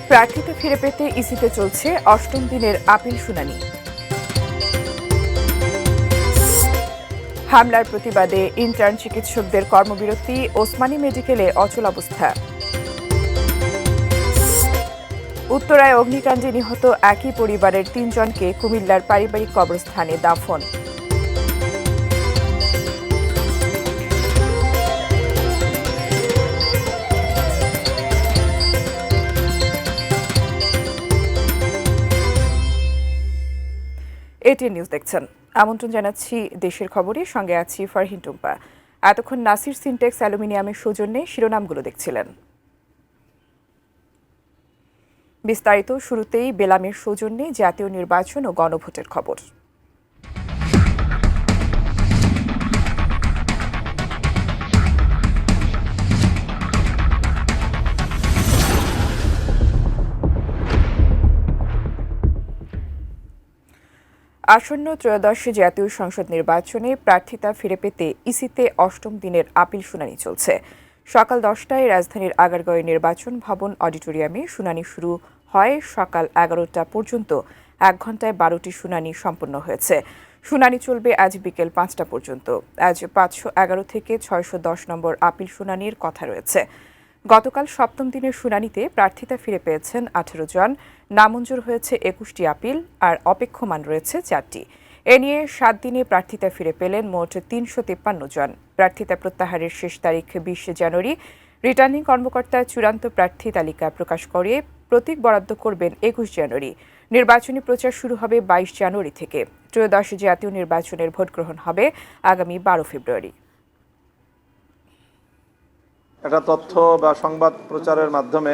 প্রার্থিতা ফিরে পেতে ইসিতে চলছে অষ্টম দিনের আপিল শুনানি। হামলার প্রতিবাদে ইন্টার্ন চিকিৎসকদের কর্মবিরতি, ওসমানী মেডিকেলে অচলাবস্থা। উত্তরায় অগ্নিকাণ্ডে নিহত একই পরিবারের ৩ জনকে কুমিল্লার পারিবারিক কবরস্থানে দাফন। এটিএন নিউজ দেখছেন। আমন্ত্রণ জানাচ্ছি দেশের খবরে, সঙ্গে আছি ফারহিন টুম্পা। এতক্ষণ নাসির সিনটেক্স অ্যালুমিনিয়ামের সৌজন্যে শিরোনামগুলো দেখছিলেন। বিস্তারিত শুরুতেই বেলামের সৌজন্যে জাতীয় নির্বাচন ও গণভোটের খবর। আসন্ন ত্রয়োদশ জাতীয় সংসদ নির্বাচনে প্রার্থিতা ফিরে পেতে ইসিতে অষ্টম দিনের আপিল শুনানি চলছে। সকাল 10টায় রাজধানীর আগারগাঁওয়ের নির্বাচন ভবন অডিটোরিয়ামে শুনানি শুরু হয়। সকাল 11টা পর্যন্ত 1 ঘণ্টায় 12টি শুনানি সম্পন্ন হয়েছে। শুনানি চলবে আজ বিকেল 5টা পর্যন্ত। আজ 511 থেকে 610 নম্বর আপিল শুনানির কথা রয়েছে। গতকাল সপ্তম দিনের শুনানিতে প্রার্থিতা ফিরে পেয়েছেন 18 জন, নামঞ্জুর হয়েছে 21টি আপিল আর অপেক্ষমান রয়েছে 4টি। এ নিয়ে 7 দিনে প্রার্থিতা ফিরে পেলেন মোট 353 জন। প্রার্থিতা প্রত্যাহারের শেষ তারিখ 20 জানুয়ারি। রিটার্নিং কর্মকর্তা চূড়ান্ত প্রার্থী তালিকা প্রকাশ করে প্রতীক বরাদ্দ করবেন 21 জানুয়ারি। নির্বাচনী প্রচার শুরু হবে 22 জানুয়ারি থেকে। ত্রয়োদশ জাতীয় নির্বাচনের ভোট গ্রহণ হবে আগামী 12 ফেব্রুয়ারি। একটা তথ্য বা সংবাদ প্রচারের মাধ্যমে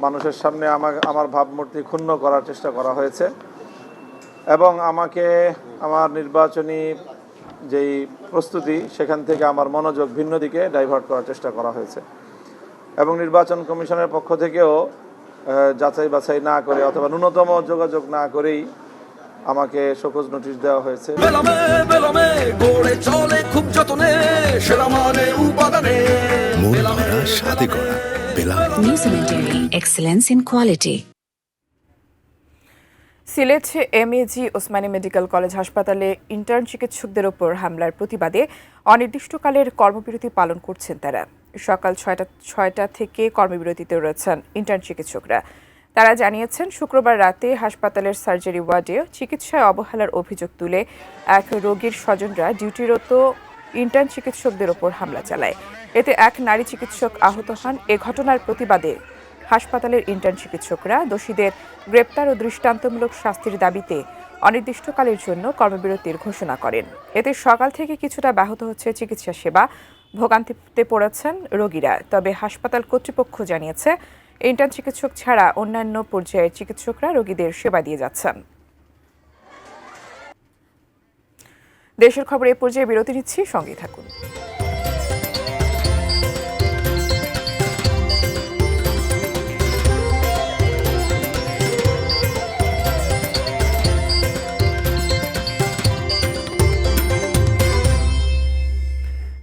মানুষের সামনে আমার ভাবমূর্তি ক্ষুণ্ণ করার চেষ্টা করা হয়েছে এবং আমাকে আমার নির্বাচনী যেই প্রস্তুতি সেখান থেকে আমার মনোযোগ ভিন্ন দিকে ডাইভার্ট করার চেষ্টা করা হয়েছে এবং নির্বাচন কমিশনের পক্ষ থেকেও যাচাই বাছাই না করে অথবা ন্যূনতম যোগাযোগ না করেই আমাকে শোকজ নোটিশ দেওয়া হয়েছে। Sylhet MAG Osmani medical college হাসপাতালে ইন্টার্ন চিকিৎসকদের ওপর হামলার প্রতিবাদে অনির্দিষ্টকালের কর্মবিরতি পালন করছেন তারা। সকাল 6টা থেকে কর্মবিরতিতে রয়েছেন ইন্টার্ন চিকিৎসকরা। তারা জানিয়েছেন, শুক্রবার রাতে হাসপাতালের সার্জারি ওয়ার্ডে চিকিৎসায় অবহেলার অভিযোগ তুলে এক রোগীর স্বজনরা ডিউটিরত ইন্টার্ন চিকিৎসকদের ওপর হামলা চালায়। এতে এক নারী চিকিৎসক আহত হন। এ ঘটনার প্রতিবাদে হাসপাতালের ইন্টার্ন চিকিৎসকরা দোষীদের গ্রেপ্তার ও দৃষ্টান্তমূলক শাস্তির দাবিতে অনির্দিষ্টকালের জন্য কর্মবিরতির ঘোষণা করেন। এতে সকাল থেকে কিছুটা ব্যাহত হচ্ছে চিকিৎসা সেবা। ভোগান্তিতে পড়েছেন রোগীরা। তবে হাসপাতাল কর্তৃপক্ষ জানিয়েছে, ইন্টার্ন চিকিৎসক ছাড়া অন্যান্য পর্যায়ের চিকিৎসকরা রোগীদের সেবা দিয়ে যাচ্ছেন। দেশের খবরে এ পর্যায়ে বিরতি নিচ্ছি, সঙ্গে থাকুন।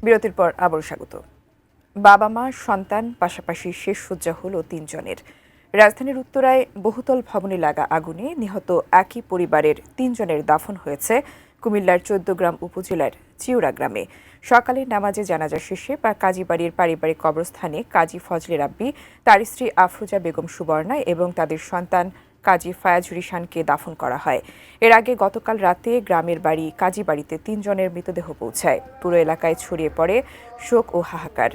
বিরতির পর আবার স্বাগত। বাবা মা সন্তান পাশাপাশি শেষ শয্যা হলো 3 জনের। রাজধানীর উত্তরায় বহুতল ভবনে লাগা আগুনে নিহত একই পরিবারের 3 জনের দাফন হয়েছে কুমিল্লার 14গ্রাম উপজেলার চিউরা গ্রামে। সকালে নামাজে জানাজা শেষে কাজীবাড়ির পারিবারিক কবরস্থানে কাজী ফজলে রাব্বি, তার স্ত্রী আফরোজা বেগম সুবর্ণা এবং তাদের সন্তান কাজী ফায়াজুর রিশানকে দাফন করা হয়। এর আগে গতকাল রাতে গ্রামের বাড়ি কাজীবাড়িতে 3 জনের মৃতদেহ পৌঁছায়। পুরো এলাকায় ছড়িয়ে পড়ে শোক ও হাহাকার।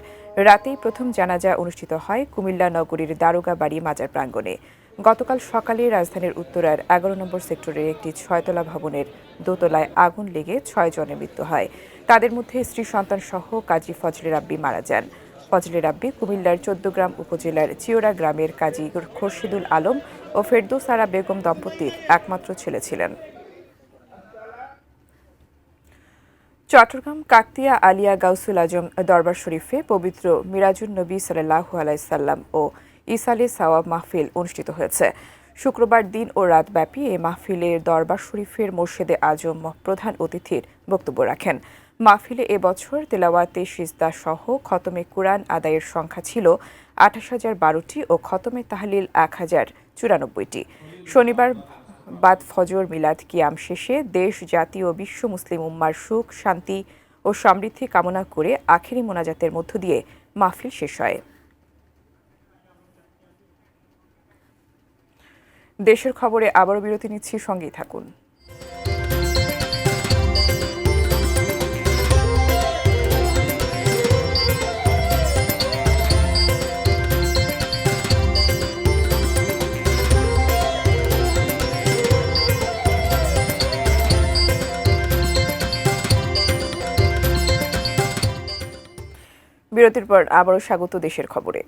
রাতেই প্রথম জানাজা অনুষ্ঠিত হয় কুমিল্লা নগরীর দারোগা বাড়ি মাজার প্রাঙ্গণে। গতকাল সকালে রাজধানীর উত্তরার 11 নম্বর সেক্টরের একটি 6তলা ভবনের দোতলায় আগুন লেগে 6 জনের মৃত্যু হয়। তাদের মধ্যে স্ত্রী সন্তান সহ কাজী ফজলে রাব্বি মারা যান। ফজলে রাব্বি কুমিল্লার 14গ্রাম উপজেলার চিওরা গ্রামের কাজী খোরশিদুল আলম ও ফেরদৌস আরা বেগম দম্পতির একমাত্র ছেলে ছিলেন। চট্টগ্রাম কাকতিয়া আলিয়া গাউসুল আজম দরবার শরীফে পবিত্র মিরাজুন নবী সাল্লাল্লাহু আলাইহি সাল্লাম ও ইসালে সাওয়াব মাহফিল অনুষ্ঠিত হয়েছে। শুক্রবার দিন ও রাত ব্যাপী এই মাহফিলের দরবার শরীফের মোর্শেদে আজম প্রধান অতিথির বক্তব্য রাখেন। মাহফিলে এবছর তেলাওয়াতে সিজদা সহ খতমে কুরআন আদায়ের সংখ্যা ছিল 28,012টি ও খতমে তাহলিল 1,094টি। শনিবার বাদ ফজর মিলাদ কিয়াম শেষে দেশ, জাতি ও বিশ্ব মুসলিম উম্মার সুখ, শান্তি ও সমৃদ্ধি কামনা করে আখেরি মোনাজাতের মধ্য দিয়ে মাহফিল শেষ হয়। দেশের খবরে আবারও বিরতি নিচ্ছি, সঙ্গেই থাকুন। বিরতির পর আবারও স্বাগত দেশের খবরে।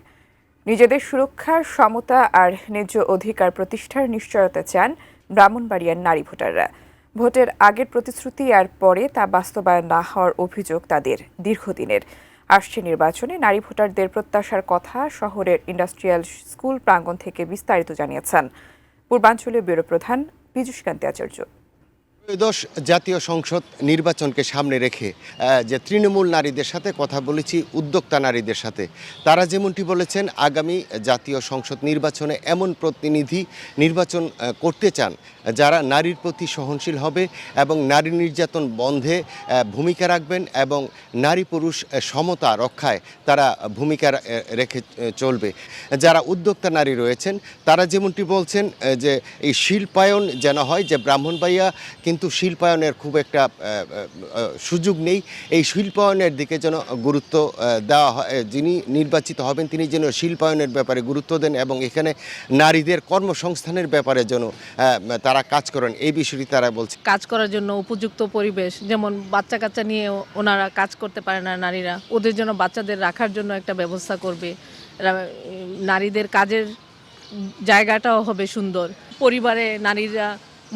নিজেদের সুরক্ষা, সমতা আর ন্যায্য অধিকার প্রতিষ্ঠার নিশ্চয়তা চান ব্রাহ্মণবাড়িয়ার নারী ভোটাররা। ভোটের আগের প্রতিশ্রুতি আর পরে তা বাস্তবায়ন না হওয়ার অভিযোগ তাদের দীর্ঘদিনের। আসছে নির্বাচনে নারী ভোটারদের প্রত্যাশার কথা শহরের ইন্ডাস্ট্রিয়াল স্কুল প্রাঙ্গণ থেকে বিস্তারিত জানিয়েছেন পূর্বাঞ্চলীয় ব্যুরো প্রধান পীযূষকান্তি আচার্য। ত্রয়োদশ জাতীয় সংসদ নির্বাচনকে সামনে রেখে যে তৃণমূল নারীদের সাথে কথা বলেছি, উদ্যোক্তা নারীদের সাথে, তারা যেমনটি বলেছেন আগামী জাতীয় সংসদ নির্বাচনে এমন প্রতিনিধি নির্বাচন করতে চান যারা নারীর প্রতি সহনশীল হবে এবং নারী নির্যাতন বন্ধে ভূমিকা রাখবেন এবং নারী পুরুষ সমতা রক্ষায় তারা ভূমিকা রেখে চলবে। যারা উদ্যোক্তা নারী রয়েছেন তারা যেমনটি বলছেন যে এই শিল্পায়ন যেন হয়, যে ব্রাহ্মণবাড়িয়া কিন্তু শিল্পায়নের খুব একটা সুযোগ নেই, এই শিল্পায়নের দিকে যেন গুরুত্ব দেওয়া হয়, যিনি নির্বাচিত হবেন তিনি যেন শিল্পায়নের ব্যাপারে গুরুত্ব দেন এবং এখানে নারীদের কর্মসংস্থানের ব্যাপারে যেন তারা কাজ করেন, এই বিষয়টি তারা বলছে। কাজ করার জন্য উপযুক্ত পরিবেশ, যেমন বাচ্চা কাচ্চা নিয়ে ওনারা কাজ করতে পারে না নারীরা, ওদের জন্য বাচ্চাদের রাখার জন্য একটা ব্যবস্থা করবে। নারীদের কাজের জায়গাটাও হবে সুন্দর। পরিবারে নারীরা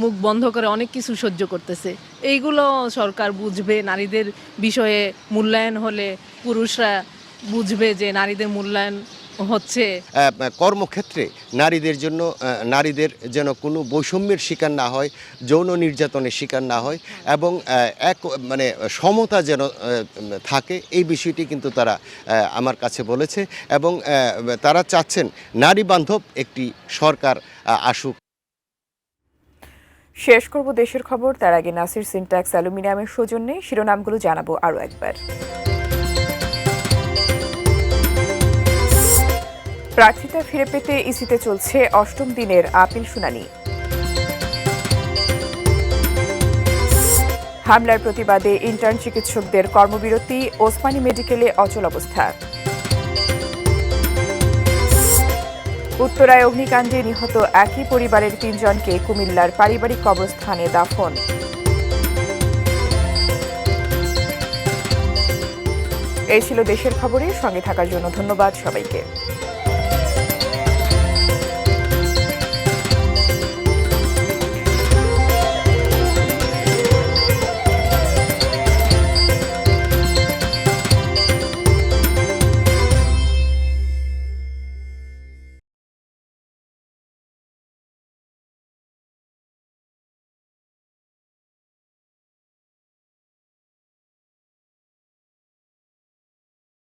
মুখ বন্ধ করে অনেক কিছু সহ্য করতেছে, এইগুলো সরকার বুঝবে। নারীদের বিষয়ে মূল্যায়ন হলে পুরুষরা বুঝবে যে নারীদের মূল্যায়ন হচ্ছে। কর্মক্ষেত্রে নারীদের জন্য নারীদের যেন কোনো বৈষম্যের শিকার না হয়, যৌন নির্যাতনের শিকার না হয় এবং এক মানে সমতা যেন থাকে, এই বিষয়টি কিন্তু তারা আমার কাছে বলেছে এবং তারা চাচ্ছেন নারী বান্ধব একটি সরকার আসুক। শেষ করব দেশের খবর, তার আগে নাসির সিনট্যাক্স অ্যালুমিনিয়ামের সৌজন্যে শিরোনামগুলো জানাবো আরও একবার। প্রার্থিতা ফিরে পেতে ইসিতে চলছে ৮ম দিনের আপিল শুনানি। হামলার প্রতিবাদে ইন্টার্ন চিকিৎসকদের কর্মবিরতি, ওসমানী মেডিকেলে অচল অবস্থা। উত্তরায় অগ্নিকাণ্ডে নিহত একই পরিবারের ৩ জনকে কুমিল্লার পারিবারিক কবরস্থানে দাফন। এই ছিল দেশের খবরে, সঙ্গে থাকার জন্য ধন্যবাদ সবাইকে।